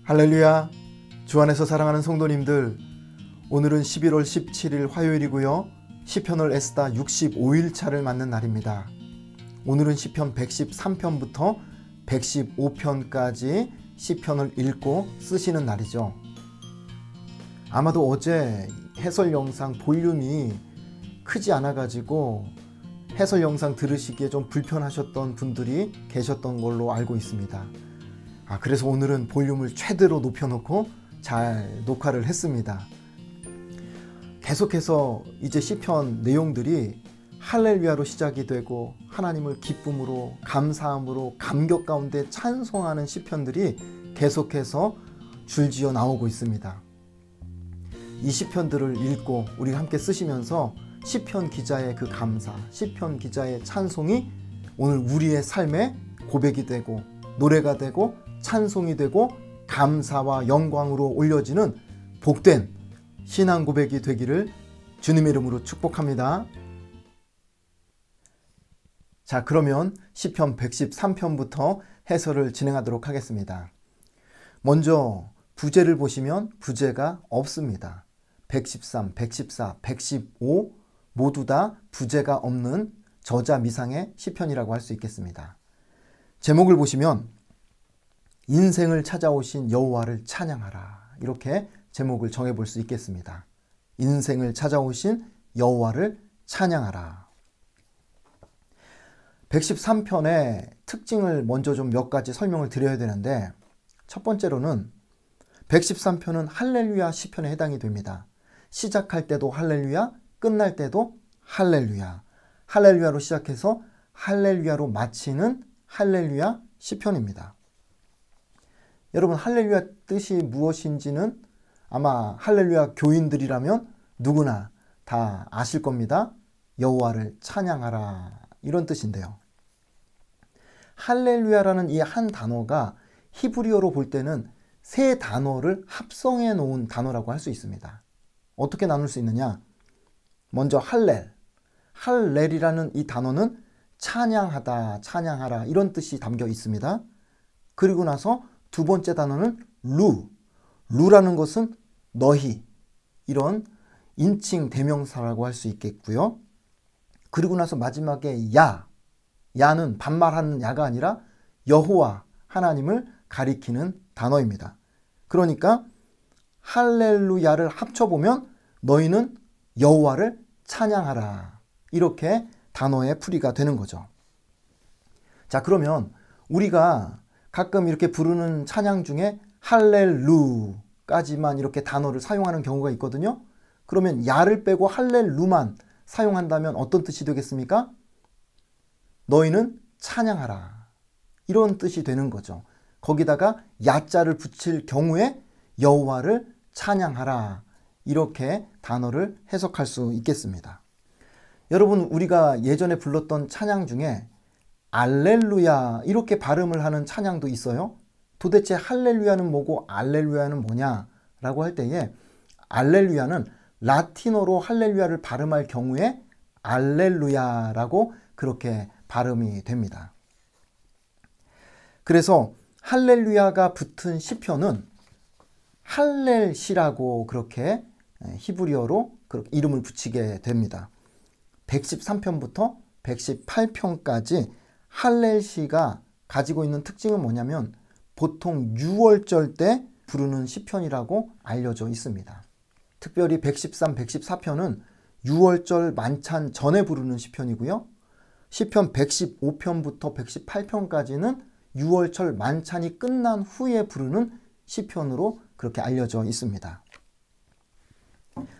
할렐루야. 주 안에서 사랑하는 성도님들, 오늘은 11월 17일 화요일이고요. 시편을 애쓰다 65일차를 맞는 날입니다. 오늘은 시편 113편부터 115편까지 시편을 읽고 쓰시는 날이죠. 아마도 어제 해설 영상 볼륨이 크지 않아가지고 해설 영상 들으시기에 좀 불편하셨던 분들이 계셨던 걸로 알고 있습니다. 그래서 오늘은 볼륨을 최대로 높여놓고 잘 녹화를 했습니다. 계속해서 이제 시편 내용들이 할렐루야로 시작이 되고 하나님을 기쁨으로, 감사함으로, 감격 가운데 찬송하는 시편들이 계속해서 줄지어 나오고 있습니다. 이 시편들을 읽고 우리가 함께 쓰시면서 시편 기자의 그 감사, 시편 기자의 찬송이 오늘 우리의 삶의 고백이 되고 노래가 되고 찬송이 되고 감사와 영광으로 올려지는 복된 신앙 고백이 되기를 주님의 이름으로 축복합니다. 자, 그러면 시편 113편부터 해설을 진행하도록 하겠습니다. 먼저 부제를 보시면 부제가 없습니다. 113, 114, 115 모두 다 부제가 없는 저자미상의 시편이라고 할 수 있겠습니다. 제목을 보시면 인생을 찾아오신 여호와를 찬양하라, 이렇게 제목을 정해볼 수 있겠습니다. 인생을 찾아오신 여호와를 찬양하라. 113편의 특징을 먼저 좀 몇 가지 설명을 드려야 되는데, 첫 번째로는 113편은 할렐루야 시편에 해당이 됩니다. 시작할 때도 할렐루야, 끝날 때도 할렐루야. 할렐루야로 시작해서 할렐루야로 마치는 할렐루야 시편입니다. 여러분, 할렐루야 뜻이 무엇인지는 아마 할렐루야 교인들이라면 누구나 다 아실 겁니다. 여호와를 찬양하라, 이런 뜻인데요. 할렐루야라는 이 한 단어가 히브리어로 볼 때는 세 단어를 합성해 놓은 단어라고 할 수 있습니다. 어떻게 나눌 수 있느냐? 먼저 할렐, 할렐이라는 이 단어는 찬양하다, 찬양하라, 이런 뜻이 담겨 있습니다. 그리고 나서 두 번째 단어는 루라는 것은 너희, 이런 인칭 대명사라고 할 수 있겠고요. 그리고 나서 마지막에 야는 반말하는 야가 아니라 여호와, 하나님을 가리키는 단어입니다. 그러니까 할렐루야를 합쳐보면 너희는 여호와를 찬양하라, 이렇게 단어의 풀이가 되는 거죠. 자, 그러면 우리가 가끔 이렇게 부르는 찬양 중에 할렐루까지만 이렇게 단어를 사용하는 경우가 있거든요. 그러면 야를 빼고 할렐루만 사용한다면 어떤 뜻이 되겠습니까? 너희는 찬양하라, 이런 뜻이 되는 거죠. 거기다가 야자를 붙일 경우에 여호와를 찬양하라, 이렇게 단어를 해석할 수 있겠습니다. 여러분, 우리가 예전에 불렀던 찬양 중에 알렐루야 이렇게 발음을 하는 찬양도 있어요. 도대체 할렐루야는 뭐고 알렐루야는 뭐냐라고 할 때에 알렐루야는 라틴어로 할렐루야를 발음할 경우에 알렐루야라고 그렇게 발음이 됩니다. 그래서 할렐루야가 붙은 시편은 할렐시라고 그렇게 히브리어로 이름을 붙이게 됩니다. 113편부터 118편까지 할렐시가 가지고 있는 특징은 뭐냐면 보통 6월절 때 부르는 시편이라고 알려져 있습니다. 특별히 113, 114편은 6월절 만찬 전에 부르는 시편이고요. 시편 115편부터 118편까지는 6월절 만찬이 끝난 후에 부르는 시편으로 그렇게 알려져 있습니다.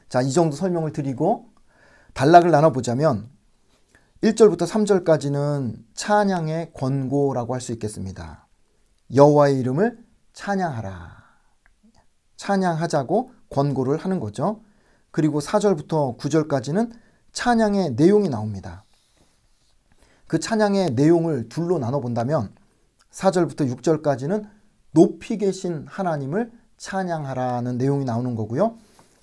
자, 이 정도 설명을 드리고 단락을 나눠보자면 1절부터 3절까지는 찬양의 권고라고 할 수 있겠습니다. 여호와의 이름을 찬양하라, 찬양하자고 권고를 하는 거죠. 그리고 4절부터 9절까지는 찬양의 내용이 나옵니다. 그 찬양의 내용을 둘로 나눠본다면 4절부터 6절까지는 높이 계신 하나님을 찬양하라는 내용이 나오는 거고요.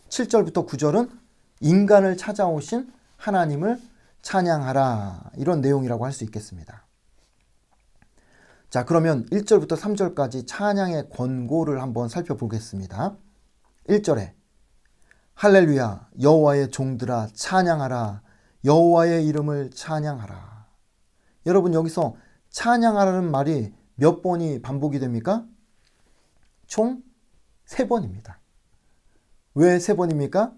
7절부터 9절은 인간을 찾아오신 하나님을 찬양하라, 이런 내용이라고 할 수 있겠습니다. 자, 그러면 1절부터 3절까지 찬양의 권고를 한번 살펴보겠습니다. 1절에 할렐루야 여호와의 종들아 찬양하라 여호와의 이름을 찬양하라. 여러분 여기서 찬양하라는 말이 몇 번이 반복이 됩니까? 총 3번입니다. 왜 3번입니까?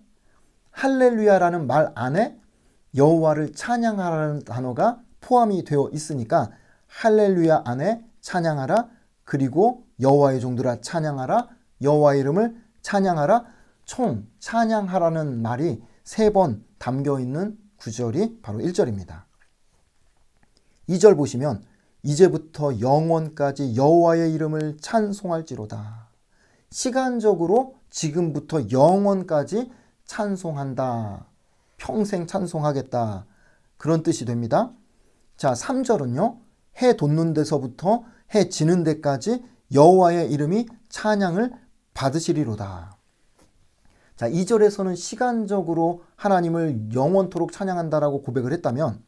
할렐루야라는 말 안에 여호와를 찬양하라는 단어가 포함이 되어 있으니까 할렐루야 안에 찬양하라, 그리고 여호와의 종들아 찬양하라, 여호와의 이름을 찬양하라, 총 찬양하라는 말이 3번 담겨 있는 구절이 바로 1절입니다. 2절 보시면 이제부터 영원까지 여호와의 이름을 찬송할지로다. 시간적으로 지금부터 영원까지 찬송한다. 평생 찬송하겠다. 그런 뜻이 됩니다. 자, 3절은요. 해 돋는 데서부터 해 지는 데까지 여호와의 이름이 찬양을 받으시리로다. 자, 2절에서는 시간적으로 하나님을 영원토록 찬양한다라고 고백을 했다면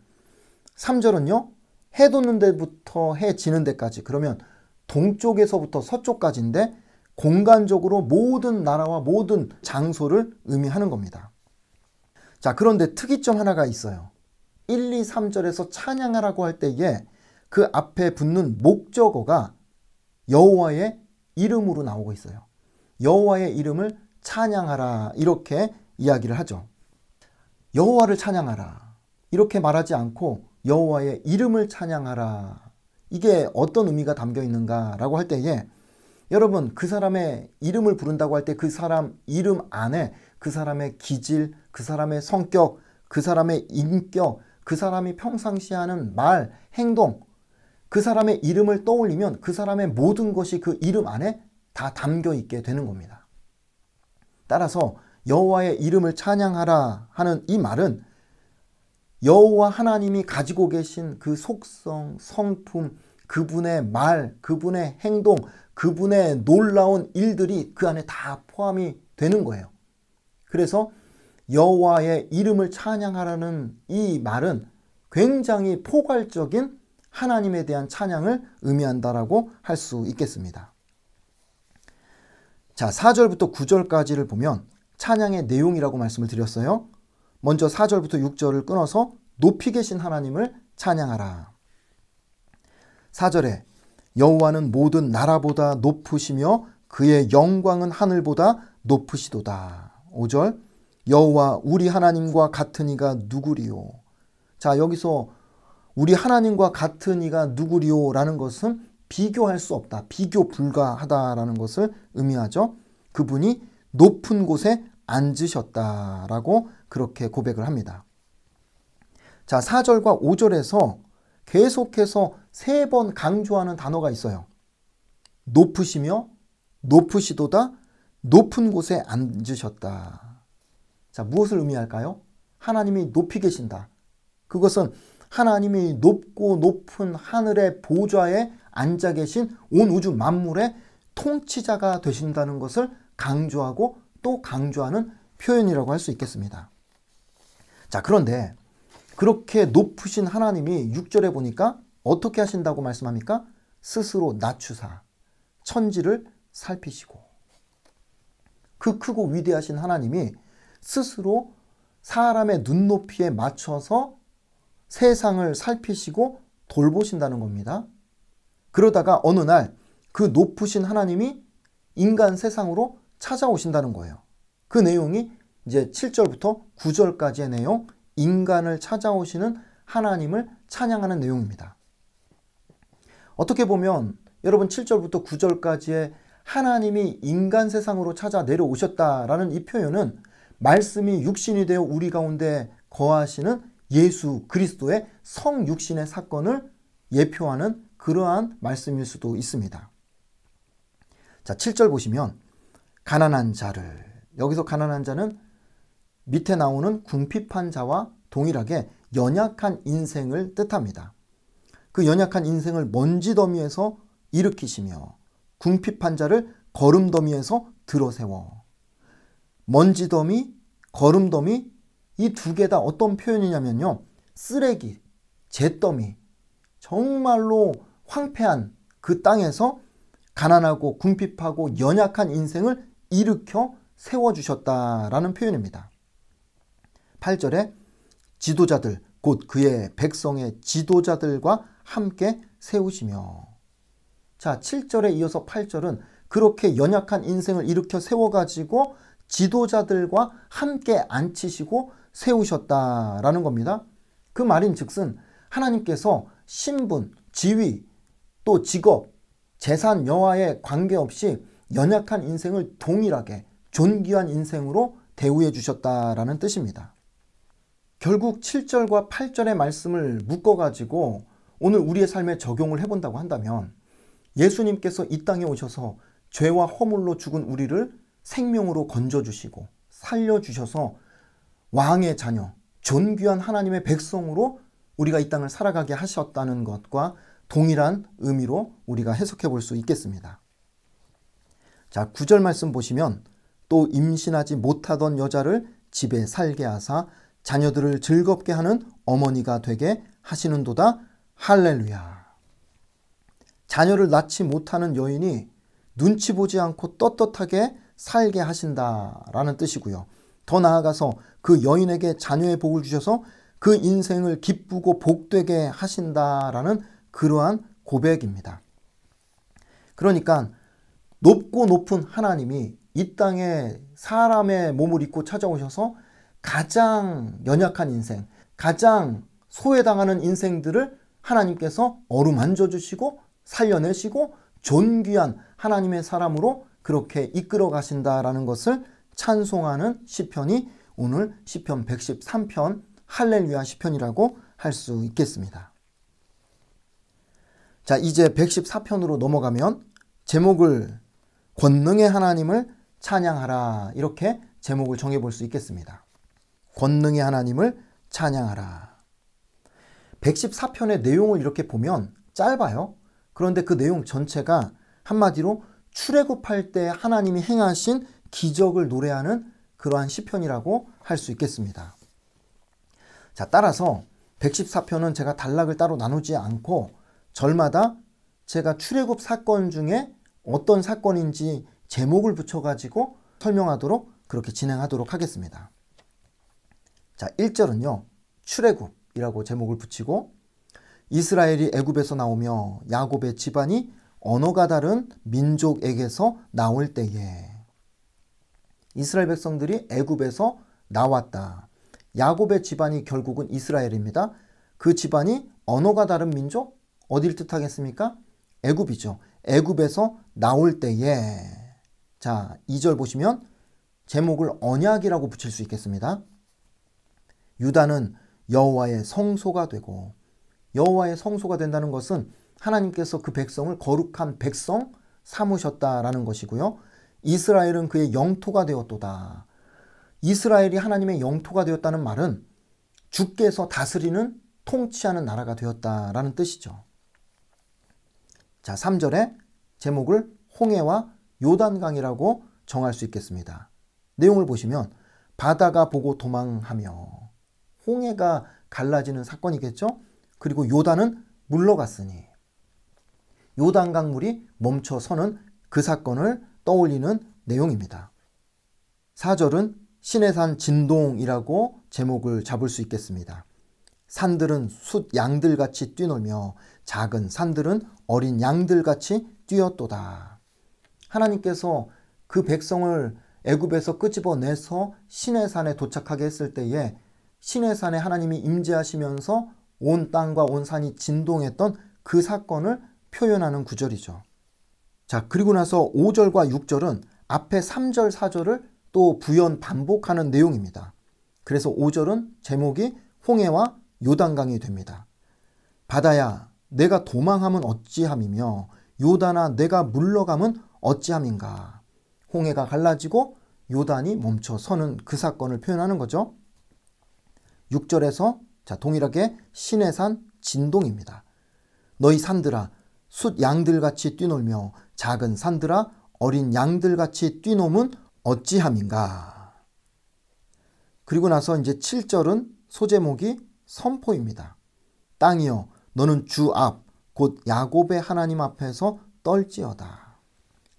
3절은요. 해 돋는 데부터 해 지는 데까지, 그러면 동쪽에서부터 서쪽까지인데 공간적으로 모든 나라와 모든 장소를 의미하는 겁니다. 자, 그런데 특이점 하나가 있어요. 1, 2, 3절에서 찬양하라고 할 때에 그 앞에 붙는 목적어가 여호와의 이름으로 나오고 있어요. 여호와의 이름을 찬양하라 이렇게 이야기를 하죠. 여호와를 찬양하라 이렇게 말하지 않고 여호와의 이름을 찬양하라, 이게 어떤 의미가 담겨 있는가라고 할 때에 여러분 그 사람의 이름을 부른다고 할 때 그 사람 이름 안에 그 사람의 기질, 그 사람의 성격, 그 사람의 인격, 그 사람이 평상시에 하는 말, 행동, 그 사람의 이름을 떠올리면 그 사람의 모든 것이 그 이름 안에 다 담겨 있게 되는 겁니다. 따라서 여호와의 이름을 찬양하라 하는 이 말은 여호와 하나님이 가지고 계신 그 속성, 성품, 그분의 말, 그분의 행동, 그분의 놀라운 일들이 그 안에 다 포함이 되는 거예요. 그래서 여호와의 이름을 찬양하라는 이 말은 굉장히 포괄적인 하나님에 대한 찬양을 의미한다라고 할 수 있겠습니다. 자, 4절부터 9절까지를 보면 찬양의 내용이라고 말씀을 드렸어요. 먼저 4절부터 6절을 끊어서 높이 계신 하나님을 찬양하라. 4절에 여호와는 모든 나라보다 높으시며 그의 영광은 하늘보다 높으시도다. 5절 여호와 우리 하나님과 같은 이가 누구리요. 자, 여기서 우리 하나님과 같은 이가 누구리요 라는 것은 비교할 수 없다, 비교 불가하다라는 것을 의미하죠. 그분이 높은 곳에 앉으셨다라고 그렇게 고백을 합니다. 자, 4절과 5절에서 계속해서 3번 강조하는 단어가 있어요. 높으시며, 높으시도다, 높은 곳에 앉으셨다. 자, 무엇을 의미할까요? 하나님이 높이 계신다. 그것은 하나님이 높고 높은 하늘의 보좌에 앉아 계신 온 우주 만물의 통치자가 되신다는 것을 강조하고 또 강조하는 표현이라고 할 수 있겠습니다. 자, 그런데 그렇게 높으신 하나님이 6절에 보니까 어떻게 하신다고 말씀합니까? 스스로 낮추사 천지를 살피시고, 그 크고 위대하신 하나님이 스스로 사람의 눈높이에 맞춰서 세상을 살피시고 돌보신다는 겁니다. 그러다가 어느 날 그 높으신 하나님이 인간 세상으로 찾아오신다는 거예요. 그 내용이 이제 7절부터 9절까지의 내용, 인간을 찾아오시는 하나님을 찬양하는 내용입니다. 어떻게 보면 여러분 7절부터 9절까지의 하나님이 인간 세상으로 찾아 내려오셨다라는 이 표현은 말씀이 육신이 되어 우리 가운데 거하시는 예수 그리스도의 성육신의 사건을 예표하는 그러한 말씀일 수도 있습니다. 자, 7절 보시면 가난한 자를, 여기서 가난한 자는 밑에 나오는 궁핍한 자와 동일하게 연약한 인생을 뜻합니다. 그 연약한 인생을 먼지더미에서 일으키시며 궁핍한 자를 거름더미에서 들어세워. 먼지더미, 거름더미, 이 두 개 다 어떤 표현이냐면요, 쓰레기, 잿더미, 정말로 황폐한 그 땅에서 가난하고 궁핍하고 연약한 인생을 일으켜 세워주셨다라는 표현입니다. 8절에 지도자들 곧 그의 백성의 지도자들과 함께 세우시며, 자 7절에 이어서 8절은 그렇게 연약한 인생을 일으켜 세워가지고 지도자들과 함께 앉히시고 세우셨다라는 겁니다. 그 말인즉슨 하나님께서 신분, 지위, 또 직업, 재산 여하에 관계없이 연약한 인생을 동일하게 존귀한 인생으로 대우해 주셨다라는 뜻입니다. 결국 7절과 8절의 말씀을 묶어가지고 오늘 우리의 삶에 적용을 해본다고 한다면, 예수님께서 이 땅에 오셔서 죄와 허물로 죽은 우리를 생명으로 건져주시고 살려주셔서 왕의 자녀, 존귀한 하나님의 백성으로 우리가 이 땅을 살아가게 하셨다는 것과 동일한 의미로 우리가 해석해 볼 수 있겠습니다. 자, 9절 말씀 보시면 또 임신하지 못하던 여자를 집에 살게 하사 자녀들을 즐겁게 하는 어머니가 되게 하시는도다. 할렐루야. 자녀를 낳지 못하는 여인이 눈치 보지 않고 떳떳하게 살게 하신다라는 뜻이고요. 더 나아가서 그 여인에게 자녀의 복을 주셔서 그 인생을 기쁘고 복되게 하신다라는 그러한 고백입니다. 그러니까 높고 높은 하나님이 이 땅에 사람의 몸을 입고 찾아오셔서 가장 연약한 인생, 가장 소외당하는 인생들을 하나님께서 어루만져 주시고 살려내시고 존귀한 하나님의 사람으로 그렇게 이끌어 가신다라는 것을 찬송하는 시편이 오늘 시편 113편 할렐루야 시편이라고 할 수 있겠습니다. 자, 이제 114편으로 넘어가면 제목을 권능의 하나님을 찬양하라, 이렇게 제목을 정해볼 수 있겠습니다. 권능의 하나님을 찬양하라. 114편의 내용을 이렇게 보면 짧아요. 그런데 그 내용 전체가 한마디로 출애굽할 때 하나님이 행하신 기적을 노래하는 그러한 시편이라고 할 수 있겠습니다. 자, 따라서 114편은 제가 단락을 따로 나누지 않고 절마다 제가 출애굽 사건 중에 어떤 사건인지 제목을 붙여가지고 설명하도록 그렇게 진행하도록 하겠습니다. 자, 1절은요, 출애굽이라고 제목을 붙이고, 이스라엘이 애굽에서 나오며 야곱의 집안이 언어가 다른 민족에게서 나올 때에, 이스라엘 백성들이 애굽에서 나왔다. 야곱의 집안이 결국은 이스라엘입니다. 그 집안이 언어가 다른 민족, 어딜 뜻하겠습니까? 애굽이죠. 애굽에서 나올 때에, 자 2절 보시면 제목을 언약이라고 붙일 수 있겠습니다. 유다는 여호와의 성소가 되고, 여호와의 성소가 된다는 것은 하나님께서 그 백성을 거룩한 백성 삼으셨다라는 것이고요. 이스라엘은 그의 영토가 되었도다. 이스라엘이 하나님의 영토가 되었다는 말은 주께서 다스리는 통치하는 나라가 되었다라는 뜻이죠. 자, 3절에 제목을 홍해와 요단강이라고 정할 수 있겠습니다. 내용을 보시면 바다가 보고 도망하며, 홍해가 갈라지는 사건이겠죠. 그리고 요단은 물러갔으니, 요단강 물이 멈춰서는 그 사건을 떠올리는 내용입니다. 4절은 시내산 진동이라고 제목을 잡을 수 있겠습니다. 산들은 숫 양들같이 뛰놀며 작은 산들은 어린 양들같이 뛰었도다. 하나님께서 그 백성을 애굽에서 끄집어내서 시내산에 도착하게 했을 때에 시내산에 하나님이 임재하시면서 온 땅과 온 산이 진동했던 그 사건을 표현하는 구절이죠. 자, 그리고 나서 5절과 6절은 앞에 3절, 4절을 또 부연 반복하는 내용입니다. 그래서 5절은 제목이 홍해와 요단강이 됩니다. 바다야, 내가 도망하면 어찌함이며 요단아, 내가 물러가면 어찌함인가. 홍해가 갈라지고 요단이 멈춰서는 그 사건을 표현하는 거죠. 6절에서 자, 동일하게 시내산 진동입니다. 너희 산들아, 숫 양들같이 뛰놀며 작은 산들아, 어린 양들같이 뛰노면 어찌함인가. 그리고 나서 이제 7절은 소제목이 선포입니다. 땅이여, 너는 주 앞 곧 야곱의 하나님 앞에서 떨지어다.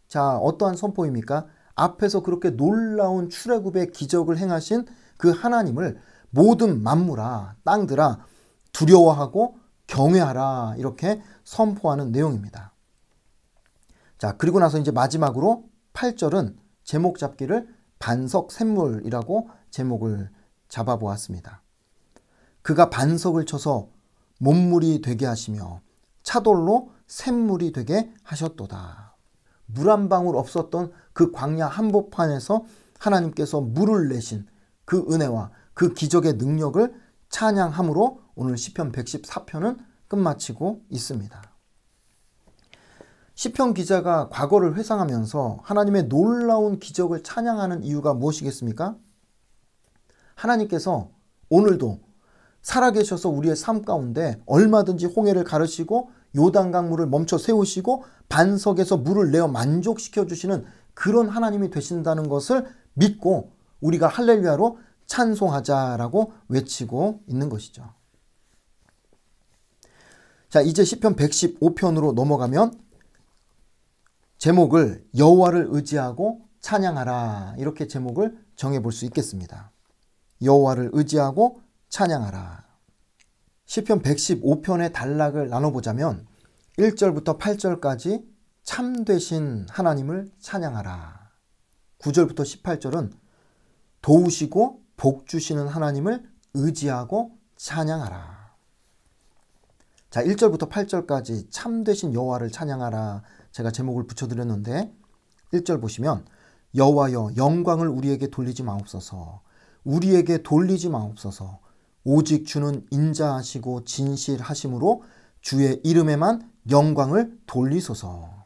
자, 어떠한 선포입니까? 앞에서 그렇게 놀라운 출애굽의 기적을 행하신 그 하나님을 모든 만물아, 땅들아 두려워하고 경외하라, 이렇게 선포하는 내용입니다. 자, 그리고 나서 이제 마지막으로 8절은 제목 잡기를 반석 샘물이라고 제목을 잡아보았습니다. 그가 반석을 쳐서 못물이 되게 하시며 차돌로 샘물이 되게 하셨도다. 물 한 방울 없었던 그 광야 한복판에서 하나님께서 물을 내신 그 은혜와 그 기적의 능력을 찬양함으로 오늘 시편 114편은 끝마치고 있습니다. 시편 기자가 과거를 회상하면서 하나님의 놀라운 기적을 찬양하는 이유가 무엇이겠습니까? 하나님께서 오늘도 살아계셔서 우리의 삶 가운데 얼마든지 홍해를 가르시고 요단강 물을 멈춰 세우시고 반석에서 물을 내어 만족시켜 주시는 그런 하나님이 되신다는 것을 믿고 우리가 할렐루야로 찬송하자라고 외치고 있는 것이죠. 자, 이제 시편 115편으로 넘어가면 제목을 여호와를 의지하고 찬양하라, 이렇게 제목을 정해볼 수 있겠습니다. 여호와를 의지하고 찬양하라. 시편 115편의 단락을 나눠보자면 1절부터 8절까지 참되신 하나님을 찬양하라. 9절부터 18절은 도우시고 복주시는 하나님을 의지하고 찬양하라. 자, 1절부터 8절까지 참되신 여호와를 찬양하라, 제가 제목을 붙여드렸는데 1절 보시면 여호와여 영광을 우리에게 돌리지 마옵소서. 우리에게 돌리지 마옵소서. 오직 주는 인자하시고 진실하심으로 주의 이름에만 영광을 돌리소서.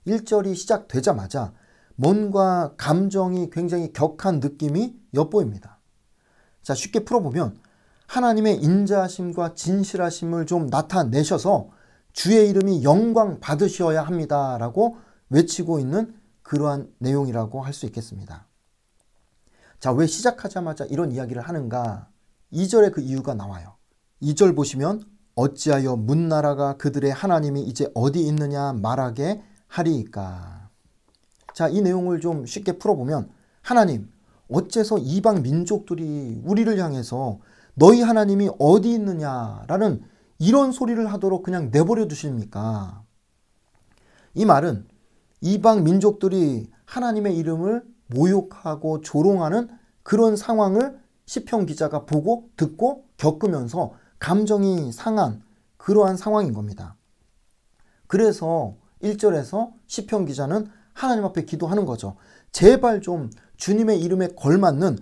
1절이 시작되자마자 뭔가 감정이 굉장히 격한 느낌이 엿보입니다. 자, 쉽게 풀어보면 하나님의 인자하심과 진실하심을 좀 나타내셔서 주의 이름이 영광 받으셔야 합니다 라고 외치고 있는 그러한 내용이라고 할 수 있겠습니다. 자, 왜 시작하자마자 이런 이야기를 하는가? 2절에 그 이유가 나와요. 2절 보시면 어찌하여 문나라가 그들의 하나님이 이제 어디 있느냐 말하게 하리이까. 자, 이 내용을 좀 쉽게 풀어보면 하나님, 어째서 이방 민족들이 우리를 향해서 너희 하나님이 어디 있느냐라는 이런 소리를 하도록 그냥 내버려 두십니까? 이 말은 이방 민족들이 하나님의 이름을 모욕하고 조롱하는 그런 상황을 시편 기자가 보고 듣고 겪으면서 감정이 상한 그러한 상황인 겁니다. 그래서 1절에서 시편 기자는 하나님 앞에 기도하는 거죠. 제발 좀 주님의 이름에 걸맞는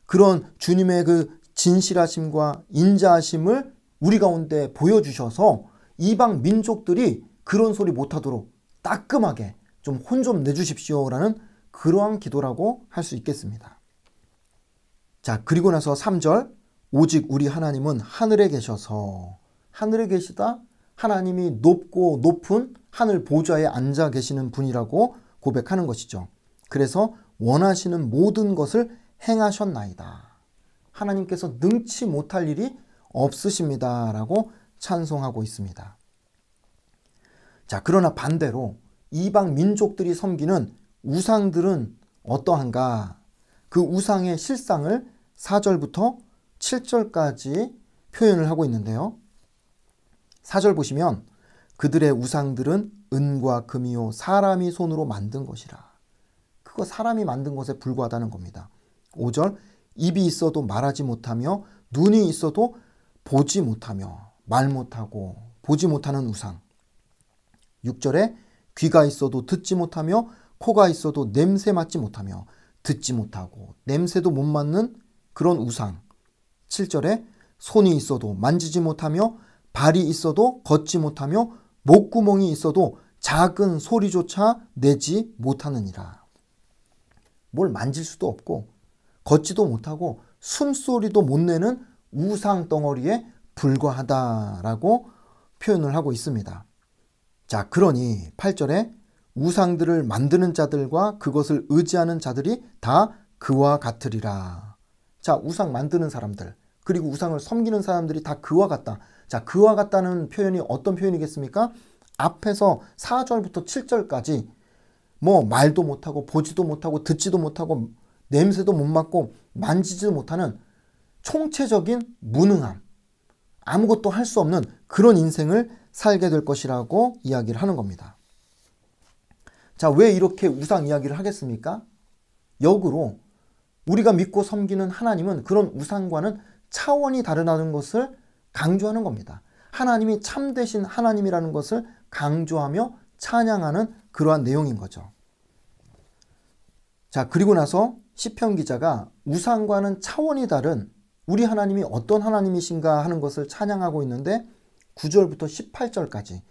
그런 주님의 그 진실하심과 인자하심을 우리 가운데 보여주셔서 이방 민족들이 그런 소리 못하도록 따끔하게 좀 혼 좀 내주십시오라는 그러한 기도라고 할 수 있겠습니다. 자, 그리고 나서 3절 오직 우리 하나님은 하늘에 계셔서, 하늘에 계시다 하나님이 높고 높은 하늘 보좌에 앉아 계시는 분이라고 고백하는 것이죠. 그래서 원하시는 모든 것을 행하셨나이다. 하나님께서 능치 못할 일이 없으십니다 라고 찬송하고 있습니다. 자, 그러나 반대로 이방 민족들이 섬기는 우상들은 어떠한가? 그 우상의 실상을 4절부터 7절까지 표현을 하고 있는데요. 4절 보시면 그들의 우상들은 은과 금이요 사람이 손으로 만든 것이라. 그거 사람이 만든 것에 불과하다는 겁니다. 5절 입이 있어도 말하지 못하며 눈이 있어도 보지 못하며 말 못하고 보지 못하는 우상. 6절에 귀가 있어도 듣지 못하며 코가 있어도 냄새 맡지 못하며 듣지 못하고 냄새도 못 맡는 그런 우상. 7절에 손이 있어도 만지지 못하며 발이 있어도 걷지 못하며 목구멍이 있어도 작은 소리조차 내지 못하느니라. 뭘 만질 수도 없고 걷지도 못하고 숨소리도 못 내는 우상 덩어리에 불과하다라고 표현을 하고 있습니다. 자, 그러니 8절에 우상들을 만드는 자들과 그것을 의지하는 자들이 다 그와 같으리라. 자, 우상 만드는 사람들, 그리고 우상을 섬기는 사람들이 다 그와 같다. 자, 그와 같다는 표현이 어떤 표현이겠습니까? 앞에서 4절부터 7절까지 뭐 말도 못하고 보지도 못하고 듣지도 못하고 냄새도 못 맡고 만지지도 못하는 총체적인 무능함, 아무것도 할 수 없는 그런 인생을 살게 될 것이라고 이야기를 하는 겁니다. 자, 왜 이렇게 우상 이야기를 하겠습니까? 역으로 우리가 믿고 섬기는 하나님은 그런 우상과는 차원이 다르다는 것을 강조하는 겁니다. 하나님이 참되신 하나님이라는 것을 강조하며 찬양하는 그러한 내용인 거죠. 자, 그리고 나서 시편 기자가 우상과는 차원이 다른 우리 하나님이 어떤 하나님이신가 하는 것을 찬양하고 있는데 9절부터 18절까지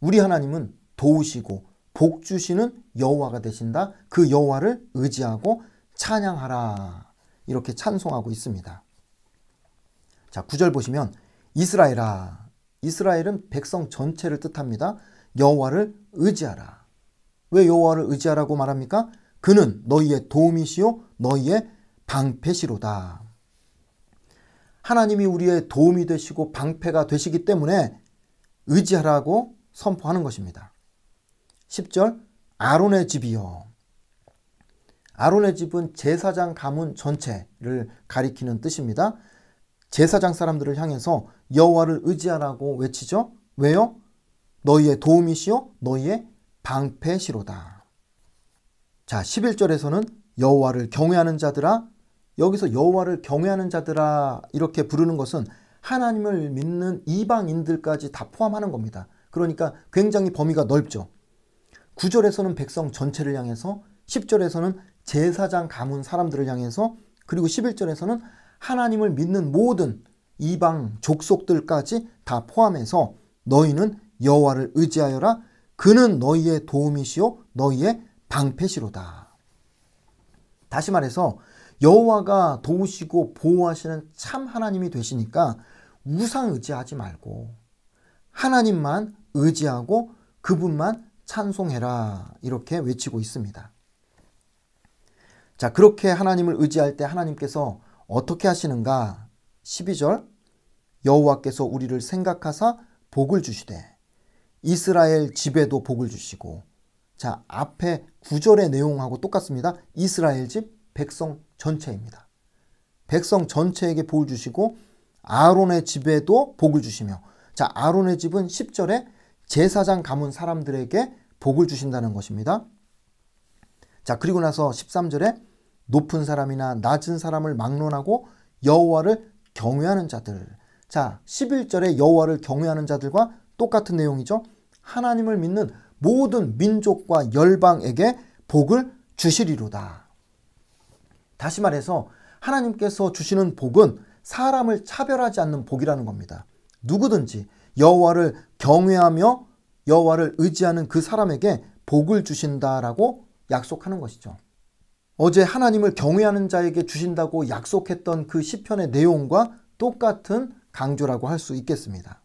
우리 하나님은 도우시고 복 주시는 여호와가 되신다. 그 여호와를 의지하고 찬양하라. 이렇게 찬송하고 있습니다. 자, 9절 보시면 이스라엘아. 이스라엘은 백성 전체를 뜻합니다. 여호와를 의지하라. 왜 여호와를 의지하라고 말합니까? 그는 너희의 도움이시요 너희의 방패시로다. 하나님이 우리의 도움이 되시고 방패가 되시기 때문에 의지하라고 선포하는 것입니다. 10절 아론의 집이요. 아론의 집은 제사장 가문 전체를 가리키는 뜻입니다. 제사장 사람들을 향해서 여호와를 의지하라고 외치죠. 왜요? 너희의 도움이시요 너희의 방패시로다. 자, 11절에서는 여호와를 경외하는 자들아. 여기서 여호와를 경외하는 자들아 이렇게 부르는 것은 하나님을 믿는 이방인들까지 다 포함하는 겁니다. 그러니까 굉장히 범위가 넓죠. 9절에서는 백성 전체를 향해서, 10절에서는 제사장 가문 사람들을 향해서, 그리고 11절에서는 하나님을 믿는 모든 이방 족속들까지 다 포함해서 너희는 여호와를 의지하여라. 그는 너희의 도움이시요 너희의 방패시로다. 다시 말해서 여호와가 도우시고 보호하시는 참 하나님이 되시니까 우상 의지하지 말고 하나님만 의지하고 그분만 찬송해라. 이렇게 외치고 있습니다. 자, 그렇게 하나님을 의지할 때 하나님께서 어떻게 하시는가? 12절 여호와께서 우리를 생각하사 복을 주시되 이스라엘 집에도 복을 주시고. 자, 앞에 9절의 내용하고 똑같습니다. 이스라엘 집, 백성 전체입니다. 백성 전체에게 복을 주시고 아론의 집에도 복을 주시며. 자, 아론의 집은 10절에 제사장 가문 사람들에게 복을 주신다는 것입니다. 자, 그리고 나서 13절에 높은 사람이나 낮은 사람을 막론하고 여호와를 경외하는 자들. 자, 11절에 여호와를 경외하는 자들과 똑같은 내용이죠. 하나님을 믿는 모든 민족과 열방에게 복을 주시리로다. 다시 말해서 하나님께서 주시는 복은 사람을 차별하지 않는 복이라는 겁니다. 누구든지 여호와를 경외하며 여호와를 의지하는 그 사람에게 복을 주신다라고 약속하는 것이죠. 어제 하나님을 경외하는 자에게 주신다고 약속했던 그 시편의 내용과 똑같은 강조라고 할 수 있겠습니다.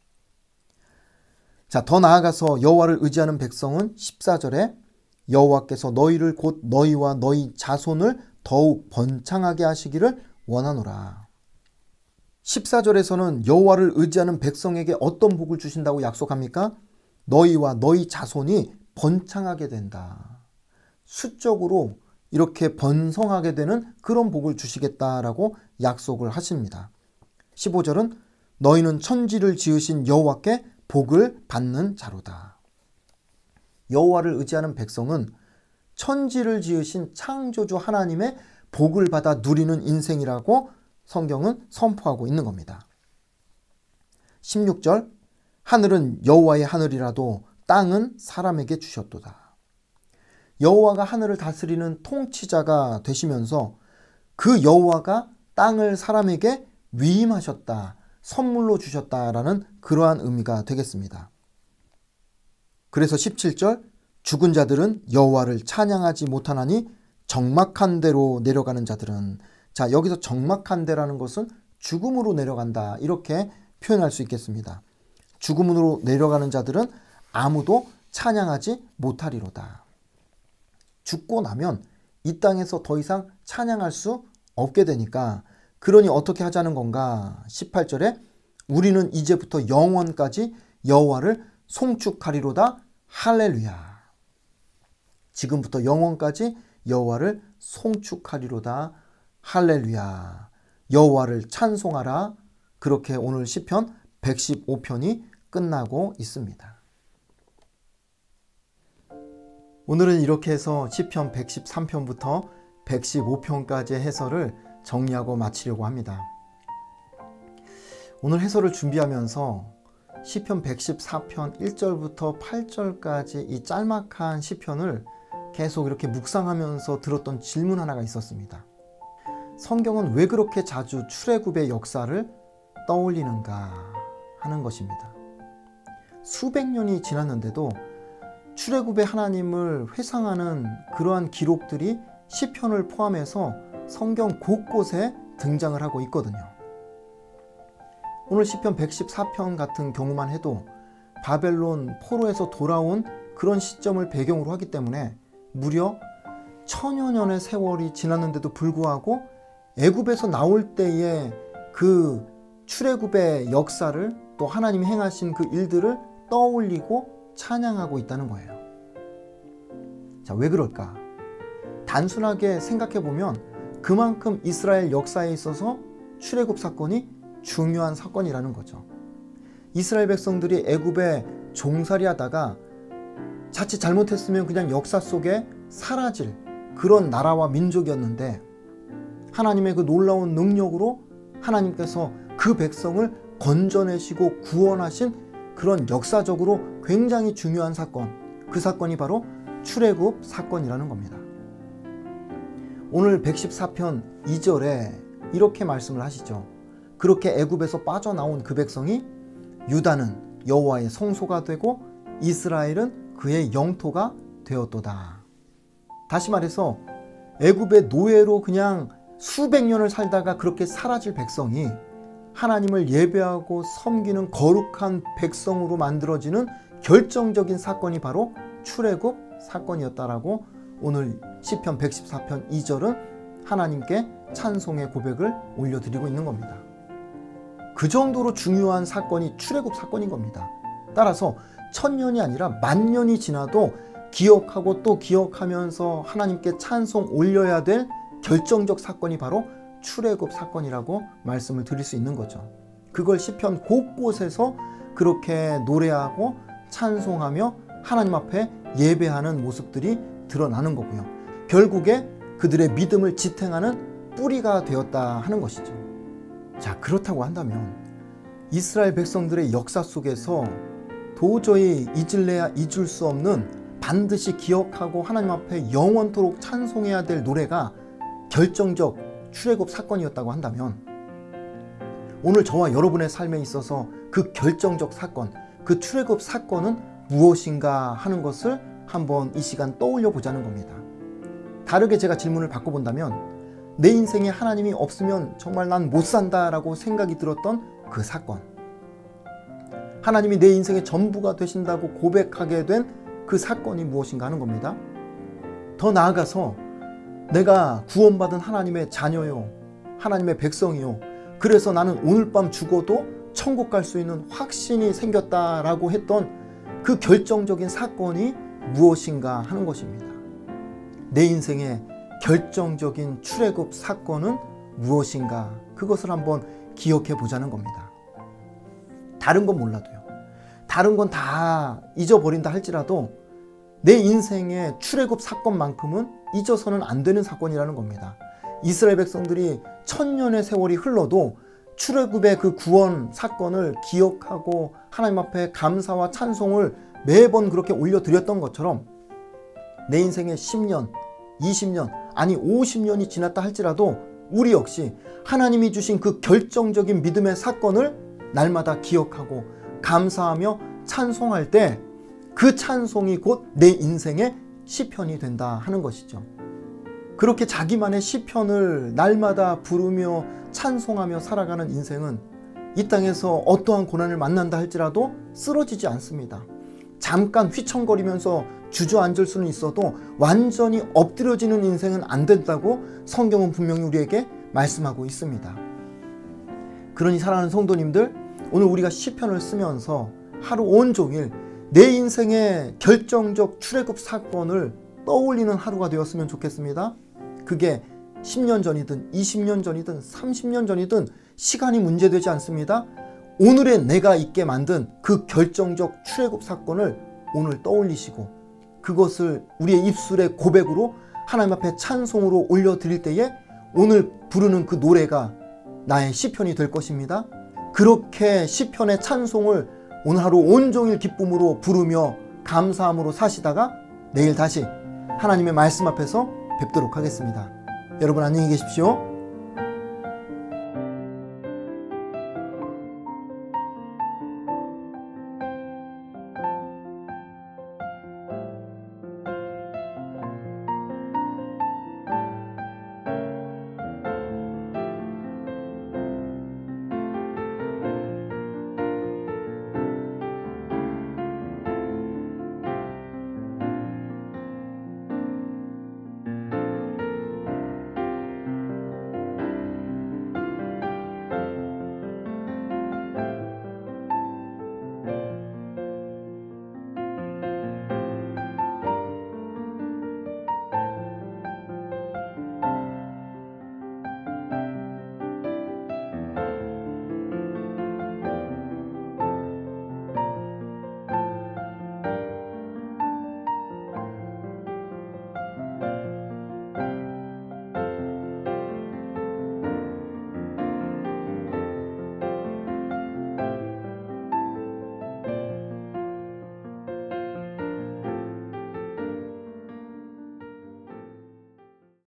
자, 더 나아가서 여호와를 의지하는 백성은 14절에 여호와께서 너희를 곧 너희와 너희 자손을 더욱 번창하게 하시기를 원하노라. 14절에서는 여호와를 의지하는 백성에게 어떤 복을 주신다고 약속합니까? 너희와 너희 자손이 번창하게 된다. 수적으로 이렇게 번성하게 되는 그런 복을 주시겠다라고 약속을 하십니다. 15절은 너희는 천지를 지으신 여호와께 복을 받는 자로다. 여호와를 의지하는 백성은 천지를 지으신 창조주 하나님의 복을 받아 누리는 인생이라고 성경은 선포하고 있는 겁니다. 16절 하늘은 여호와의 하늘이라도 땅은 사람에게 주셨도다. 여호와가 하늘을 다스리는 통치자가 되시면서 그 여호와가 땅을 사람에게 위임하셨다, 선물로 주셨다라는 그러한 의미가 되겠습니다. 그래서 17절 죽은 자들은 여호와를 찬양하지 못하나니 적막한 데로 내려가는 자들은. 자, 여기서 적막한 데라는 것은 죽음으로 내려간다 이렇게 표현할 수 있겠습니다. 죽음으로 내려가는 자들은 아무도 찬양하지 못하리로다. 죽고 나면 이 땅에서 더 이상 찬양할 수 없게 되니까 그러니 어떻게 하자는 건가? 18절에 우리는 이제부터 영원까지 여호와를 송축하리로다. 할렐루야. 지금부터 영원까지 여호와를 송축하리로다. 할렐루야. 여호와를 찬송하라. 그렇게 오늘 시편 115편이 끝나고 있습니다. 오늘은 이렇게 해서 시편 113편부터 115편까지의 해설을 정리하고 마치려고 합니다. 오늘 해설을 준비하면서 시편 114편 1절부터 8절까지 이 짤막한 시편을 계속 이렇게 묵상하면서 들었던 질문 하나가 있었습니다. 성경은 왜 그렇게 자주 출애굽의 역사를 떠올리는가 하는 것입니다. 수백 년이 지났는데도 출애굽의 하나님을 회상하는 그러한 기록들이 시편을 포함해서 성경 곳곳에 등장을 하고 있거든요. 오늘 시편 114편 같은 경우만 해도 바벨론 포로에서 돌아온 그런 시점을 배경으로 하기 때문에 무려 천여 년의 세월이 지났는데도 불구하고 애굽에서 나올 때의 그 출애굽의 역사를 또 하나님이 행하신 그 일들을 떠올리고 찬양하고 있다는 거예요. 자, 왜 그럴까? 단순하게 생각해 보면 그만큼 이스라엘 역사에 있어서 출애굽 사건이 중요한 사건이라는 거죠. 이스라엘 백성들이 애굽에 종살이 하다가 자칫 잘못했으면 그냥 역사 속에 사라질 그런 나라와 민족이었는데 하나님의 그 놀라운 능력으로 하나님께서 그 백성을 건져내시고 구원하신 그런 역사적으로 굉장히 중요한 사건, 그 사건이 바로 출애굽 사건이라는 겁니다. 오늘 114편 2절에 이렇게 말씀을 하시죠. 그렇게 애굽에서 빠져나온 그 백성이 유다는 여호와의 성소가 되고 이스라엘은 그의 영토가 되었도다. 다시 말해서 애굽의 노예로 그냥 수백 년을 살다가 그렇게 사라질 백성이 하나님을 예배하고 섬기는 거룩한 백성으로 만들어지는 결정적인 사건이 바로 출애굽 사건이었다라고 오늘 시편 114편 2절은 하나님께 찬송의 고백을 올려드리고 있는 겁니다. 그 정도로 중요한 사건이 출애굽 사건인 겁니다. 따라서 천년이 아니라 만년이 지나도 기억하고 또 기억하면서 하나님께 찬송 올려야 될 결정적 사건이 바로 출애굽 사건이라고 말씀을 드릴 수 있는 거죠. 그걸 시편 곳곳에서 그렇게 노래하고 찬송하며 하나님 앞에 예배하는 모습들이 드러나는 거고요. 결국에 그들의 믿음을 지탱하는 뿌리가 되었다 하는 것이죠. 자, 그렇다고 한다면 이스라엘 백성들의 역사 속에서 도저히 잊을래야 잊을 수 없는 반드시 기억하고 하나님 앞에 영원토록 찬송해야 될 노래가 결정적 출애굽 사건이었다고 한다면 오늘 저와 여러분의 삶에 있어서 그 결정적 사건, 그 출애굽 사건은 무엇인가 하는 것을 한번 이 시간 떠올려 보자는 겁니다. 다르게 제가 질문을 바꿔본다면 내 인생에 하나님이 없으면 정말 난 못 산다라고 생각이 들었던 그 사건, 하나님이 내 인생의 전부가 되신다고 고백하게 된 그 사건이 무엇인가 하는 겁니다. 더 나아가서 내가 구원받은 하나님의 자녀요, 하나님의 백성이요, 그래서 나는 오늘 밤 죽어도 천국 갈 수 있는 확신이 생겼다라고 했던 그 결정적인 사건이 무엇인가 하는 것입니다. 내 인생의 결정적인 출애굽 사건은 무엇인가, 그것을 한번 기억해 보자는 겁니다. 다른 건 몰라도요, 다른 건 다 잊어버린다 할지라도 내 인생의 출애굽 사건만큼은 잊어서는 안 되는 사건이라는 겁니다. 이스라엘 백성들이 천년의 세월이 흘러도 출애굽의 그 구원 사건을 기억하고 하나님 앞에 감사와 찬송을 매번 그렇게 올려드렸던 것처럼 내 인생의 10년, 20년, 아니 50년이 지났다 할지라도 우리 역시 하나님이 주신 그 결정적인 믿음의 사건을 날마다 기억하고 감사하며 찬송할 때 그 찬송이 곧 내 인생의 시편이 된다 하는 것이죠. 그렇게 자기만의 시편을 날마다 부르며 찬송하며 살아가는 인생은 이 땅에서 어떠한 고난을 만난다 할지라도 쓰러지지 않습니다. 잠깐 휘청거리면서 주저앉을 수는 있어도 완전히 엎드려지는 인생은 안 된다고 성경은 분명히 우리에게 말씀하고 있습니다. 그러니 사랑하는 성도님들, 오늘 우리가 시편을 쓰면서 하루 온종일 내 인생의 결정적 출애굽 사건을 떠올리는 하루가 되었으면 좋겠습니다. 그게 10년 전이든 20년 전이든 30년 전이든 시간이 문제되지 않습니다. 오늘의 내가 있게 만든 그 결정적 출애굽 사건을 오늘 떠올리시고 그것을 우리의 입술의 고백으로 하나님 앞에 찬송으로 올려드릴 때에 오늘 부르는 그 노래가 나의 시편이 될 것입니다. 그렇게 시편의 찬송을 오늘 하루 온종일 기쁨으로 부르며 감사함으로 사시다가 내일 다시 하나님의 말씀 앞에서 뵙도록 하겠습니다. 여러분 안녕히 계십시오.